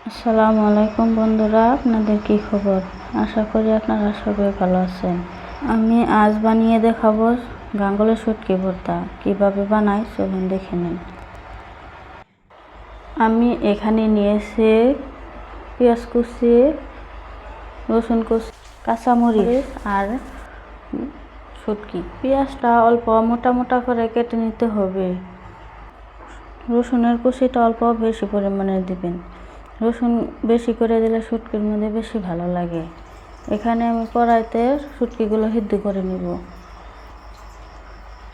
আসসালামু আলাইকুম বন্ধুরা, আপনাদের কি খবর? আশা করি আপনারা সবাই ভালো আছেন। আমি আজ বানিয়ে দেখাবো গাঙ্গুলের শুটকি ভর্তা। কিভাবে বানাই চলুন দেখে নিন। আমি এখানে নিয়েছি পেঁয়াজ কুচি, রসুন কুচি, কাঁচামরিচ আর শুটকি। পেঁয়াজটা অল্প মোটা মোটা করে কেটে নিতে হবে। রসুনের কুচিটা অল্প বেশি পরিমাণে দিবেন। রসুন বেশি করে দিলে শুটকির মধ্যে বেশি ভালো লাগে। এখানে আমি কড়াইতে শুটকিগুলো সিদ্ধ করে নিব।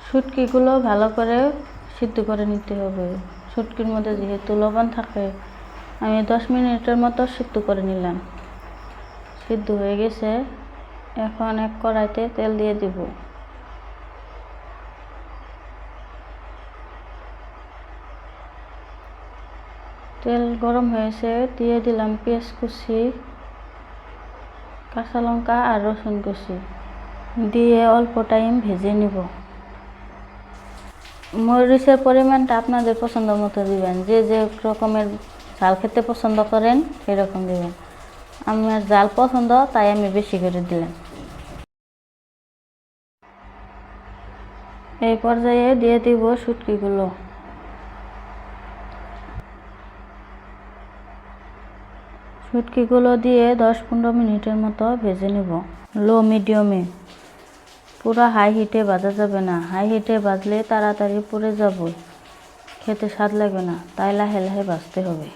শুটকিগুলো ভালো করে সিদ্ধ করে নিতে হবে। শুটকির মধ্যে যেহেতু লবণ থাকে, আমি 10 মিনিটের মতো সিদ্ধ করে নিলাম। সিদ্ধ হয়ে গেছে। এখন এক কড়াইতে তেল দিয়ে দিব। তেল গরম হয়েছে, দিয়ে দিলাম পেঁয়াজ কুচি, কাঁচা লঙ্কা আর রসুন কুচি দিয়ে অল্প টাইম ভেজে নিব। মরিচের পরিমাণটা আপনাদের পছন্দ মতো দিবেন। যে যে রকমের ঝাল খেতে পছন্দ করেন এরকম দিবেন। আমার ঝাল পছন্দ, তাই আমি বেশি করে দিলাম। এই পর্যায়ে দিয়ে দিব শুটকিগুলো। শুটকিগুলো দিয়ে 10-15 মিনিটের মতো ভেজে নেব লো মিডিয়ামে। পুরো হাই হিটে ভাজা যাবে না। হাই হিটে ভাজলে তাড়াতাড়ি পুড়ে যাবে, খেতে স্বাদ লাগবে না, তাই লাহে লাহে ভাজতে হবে।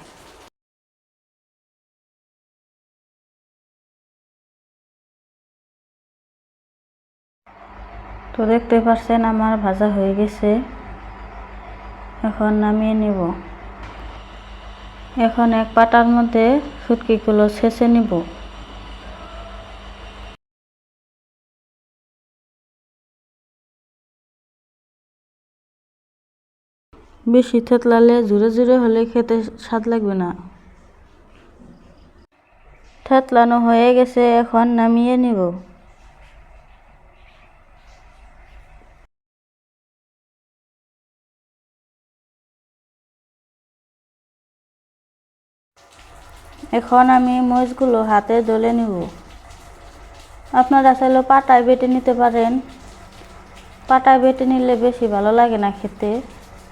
তো দেখতে পাচ্ছেন আমার ভাজা হয়ে গেছে। এখন নামিয়ে নেব। এখন এক পাটার মধ্যে শুটকিগুলো ছেঁচে নিব। বেশি থেতলালে জুড়ে জুড়ে হলে খেতে স্বাদ লাগবে না। থেতলানো হয়ে গেছে, এখন নামিয়ে নিব। এখন আমি মরিচগুলো হাতে ডলে নিব। আপনারা চাইলে পাটায় বেটে নিতে পারেন। পাটায় বেটে নিলে বেশি ভালো লাগে না খেতে,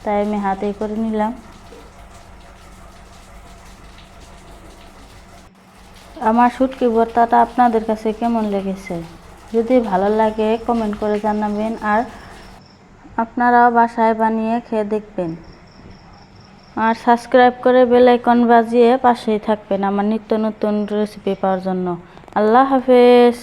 তাই আমি হাতেই করে নিলাম। আমার শুটকি ভর্তাটা আপনাদের কাছে কেমন লেগেছে? যদি ভালো লাগে কমেন্ট করে জানাবেন, আর আপনারাও বাসায় বানিয়ে খেয়ে দেখবেন। আর সাবস্ক্রাইব করে বেল আইকন বাজিয়ে পাশেই থাকবেন আমার নিত্য নতুন রেসিপি পাওয়ার জন্য। আল্লাহ হাফেজ।